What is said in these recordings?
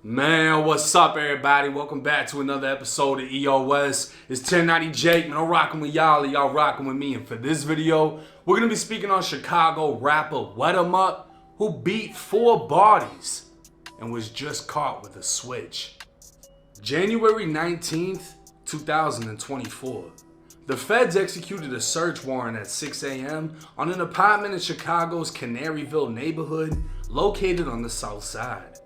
Man, what's up, everybody? Welcome back to another episode of EOS. It's 1090 Jake, man. I'm rocking with y'all, and y'all rocking with me. And for this video, we're gonna be speaking on Chicago rapper Wet 'Em Up, who beat 4 bodies and was just caught with a switch. January 19th, 2024. The feds executed a search warrant at 6 a.m. on an apartment in Chicago's Canaryville neighborhood located on the south side.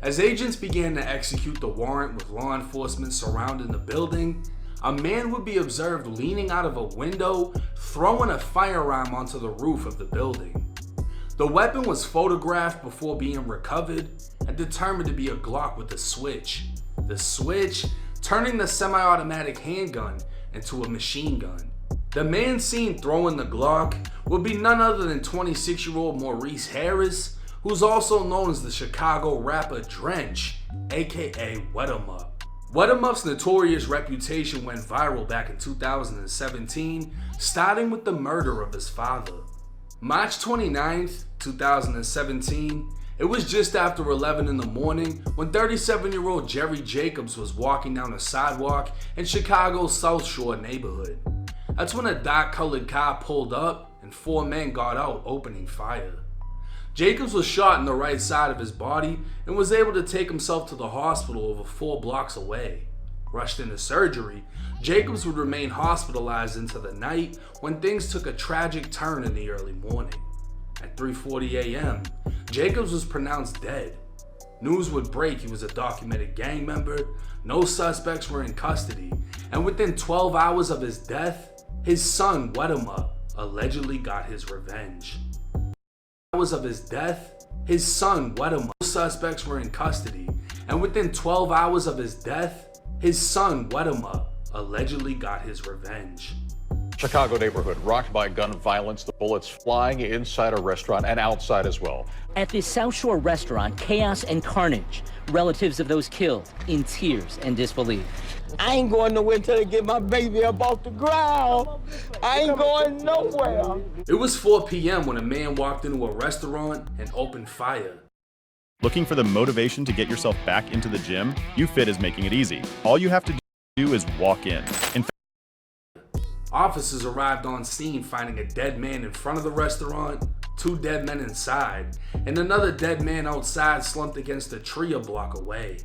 As agents began to execute the warrant with law enforcement surrounding the building, a man would be observed leaning out of a window, throwing a firearm onto the roof of the building. The weapon was photographed before being recovered and determined to be a Glock with a switch. The switch turning the semi-automatic handgun into a machine gun. The man seen throwing the Glock would be none other than 26-year-old Maurice Harris, who's also known as the Chicago rapper Drench, aka Wet 'Em Up. Wet 'Em Up's notorious reputation went viral back in 2017, starting with the murder of his father. March 29th, 2017, it was just after 11 in the morning when 37-year-old Jerry Jacobs was walking down a sidewalk in Chicago's South Shore neighborhood. That's when a dark-colored car pulled up and 4 men got out opening fire. Jacobs was shot in the right side of his body and was able to take himself to the hospital over 4 blocks away. Rushed into surgery, Jacobs would remain hospitalized into the night when things took a tragic turn in the early morning. At 3:40 a.m., Jacobs was pronounced dead. News would break he was a documented gang member, no suspects were in custody, and within 12 hours of his death, his son Wet 'Em Up allegedly got his revenge. His son Wet 'Em Up. Suspects were in custody, and within 12 hours of his death, his son Wet 'Em Up allegedly got his revenge. Chicago neighborhood rocked by gun violence, the bullets flying inside a restaurant and outside as well. At this South Shore restaurant, chaos and carnage. Relatives of those killed in tears and disbelief. I ain't going nowhere until they get my baby up off the ground. I ain't going nowhere. It was 4 p.m. when a man walked into a restaurant and opened fire. Looking for the motivation to get yourself back into the gym? UFit is making it easy. All you have to do is walk in. Officers arrived on scene finding a dead man in front of the restaurant, 2 dead men inside, and another dead man outside slumped against a tree a block away.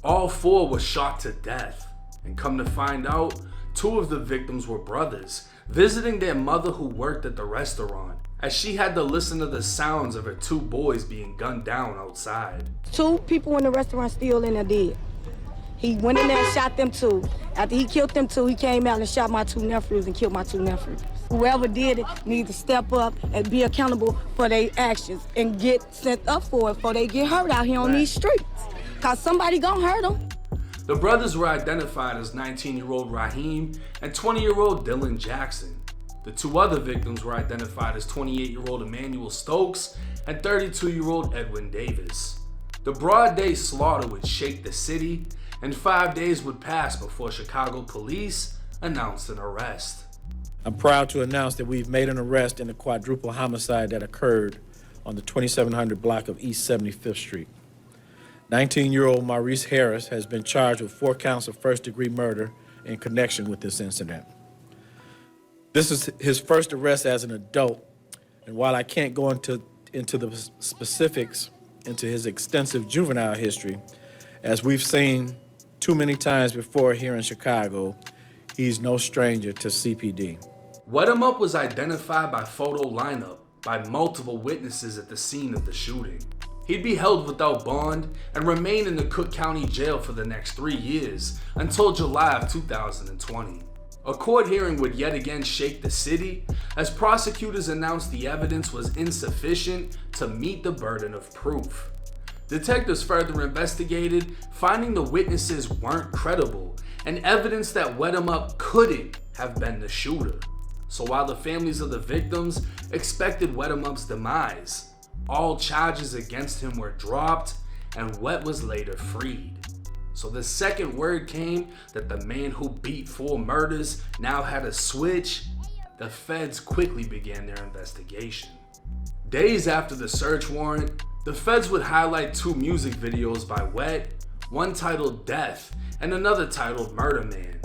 All 4 were shot to death, and come to find out, 2 of the victims were brothers, visiting their mother who worked at the restaurant, as she had to listen to the sounds of her 2 boys being gunned down outside. 2 people in the restaurant still in there dead. He went in there and shot them 2. After he killed them 2, he came out and shot my 2 nephews and killed my 2 nephews. Whoever did it needs to step up and be accountable for their actions and get sent up for it before they get hurt out here on these streets. Cause somebody gonna hurt them. The brothers were identified as 19-year-old Raheem and 20-year-old Dylan Jackson. The 2 other victims were identified as 28-year-old Emmanuel Stokes and 32-year-old Edwin Davis. The broad day slaughter would shake the city, and 5 days would pass before Chicago police announced an arrest. I'm proud to announce that we've made an arrest in a quadruple homicide that occurred on the 2700 block of East 75th Street. 19-year-old Maurice Harris has been charged with 4 counts of first-degree murder in connection with this incident. This is his first arrest as an adult, and while I can't go into the specifics into his extensive juvenile history, as we've seen too many times before here in Chicago, he's no stranger to CPD. Wet 'Em Up was identified by photo lineup by multiple witnesses at the scene of the shooting. He'd be held without bond and remain in the Cook County Jail for the next 3 years until July of 2020. A court hearing would yet again shake the city as prosecutors announced the evidence was insufficient to meet the burden of proof. Detectives further investigated, finding the witnesses weren't credible and evidence that Wet 'Em Up couldn't have been the shooter. So while the families of the victims expected Wet 'Em Up's demise, all charges against him were dropped and Wet was later freed. So the second word came that the man who beat 4 murders now had a switch, the feds quickly began their investigation. Days after the search warrant, the feds would highlight 2 music videos by Wet, one titled Death and another titled Murder Man.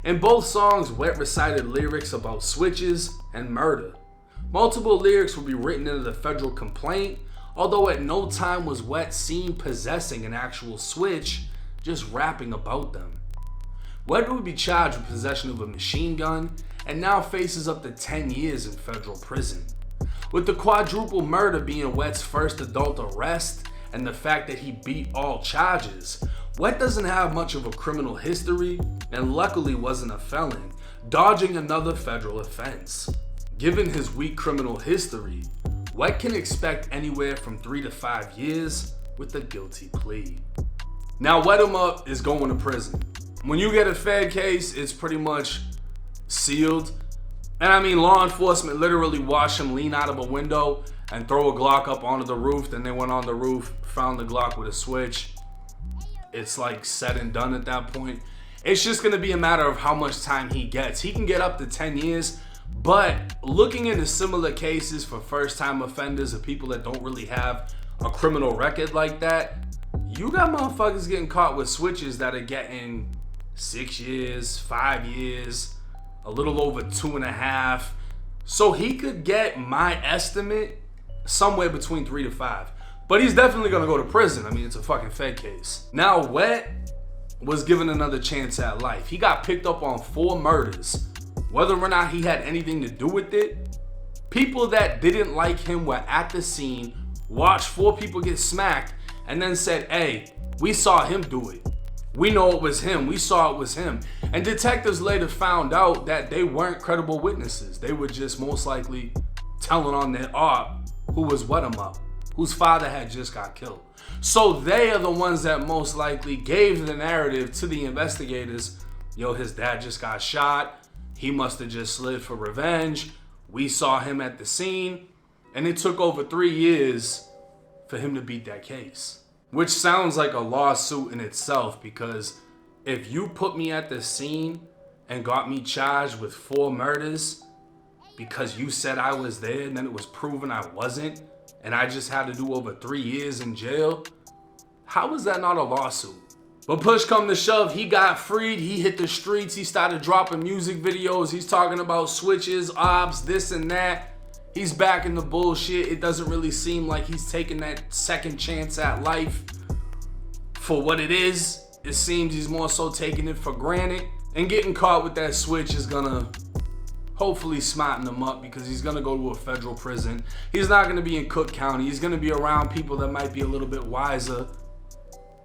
In both songs, Wet recited lyrics about switches and murder. Multiple lyrics would be written into the federal complaint, although at no time was Wet seen possessing an actual switch, just rapping about them. Wet would be charged with possession of a machine gun and now faces up to 10 years in federal prison. With the quadruple murder being Wet's first adult arrest and the fact that he beat all charges, Wet doesn't have much of a criminal history and luckily wasn't a felon, dodging another federal offense. Given his weak criminal history, Wet can expect anywhere from 3 to 5 years with a guilty plea. Now, Wet 'em Up is going to prison. When you get a Fed case, it's pretty much sealed. And I mean, law enforcement literally watched him lean out of a window and throw a Glock up onto the roof. Then they went on the roof, found the Glock with a switch. It's like said and done at that point. It's just gonna be a matter of how much time he gets. He can get up to 10 years, but looking into similar cases for first-time offenders or people that don't really have a criminal record like that, you got motherfuckers getting caught with switches that are getting 6 years, 5 years, a little over 2.5. So he could get, my estimate, somewhere between 3 to 5. But he's definitely gonna go to prison. I mean, it's a fucking Fed case. Now, Wet was given another chance at life. He got picked up on 4 murders. Whether or not he had anything to do with it, people that didn't like him were at the scene, watched 4 people get smacked, and then said, hey, we saw him do it. We know it was him. We saw it was him. And detectives later found out that they weren't credible witnesses. They were just most likely telling on their op who was Wet 'em Up, whose father had just got killed. So they are the ones that most likely gave the narrative to the investigators. Yo, his dad just got shot. He must have just slid for revenge. We saw him at the scene. And it took over 3 years for him to beat that case. Which sounds like a lawsuit in itself, because if you put me at the scene and got me charged with 4 murders because you said I was there and then it was proven I wasn't, and I just had to do over 3 years in jail, how is that not a lawsuit? But push come to shove, he got freed, he hit the streets, he started dropping music videos, he's talking about switches, ops, this and that. He's back in the bullshit. It doesn't really seem like he's taking that second chance at life for what it is. It seems he's more so taking it for granted. And getting caught with that switch is gonna hopefully smarten him up, because he's gonna go to a federal prison. He's not gonna be in Cook County. He's gonna be around people that might be a little bit wiser.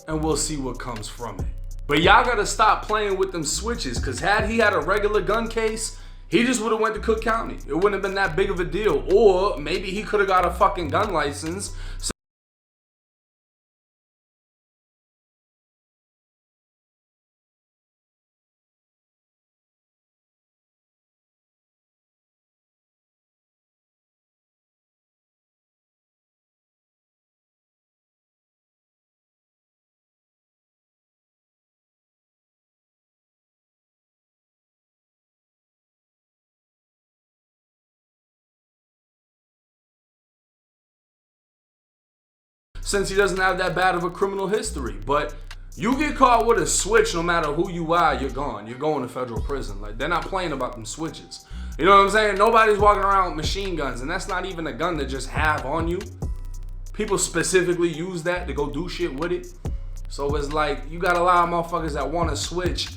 And we'll see what comes from it. But y'all gotta stop playing with them switches, because had he had a regular gun case, he just would have went to Cook County. It wouldn't have been that big of a deal. Or maybe he could have got a fucking gun license. Since he doesn't have that bad of a criminal history. But you get caught with a switch, no matter who you are, you're gone. You're going to federal prison. Like, they're not playing about them switches. You know what I'm saying? Nobody's walking around with machine guns, and that's not even a gun to just have on you. People specifically use that to go do shit with it. So it's like, you got a lot of motherfuckers that want to switch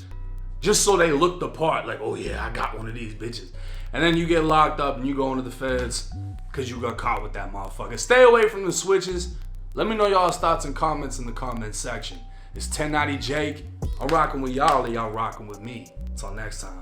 just so they look the part. Like, oh yeah, I got one of these bitches. And then you get locked up and you go into the feds because you got caught with that motherfucker. Stay away from the switches. Let me know y'all's thoughts and comments in the comments section. It's 1090 Jake. I'm rocking with y'all, and y'all rocking with me. Until next time.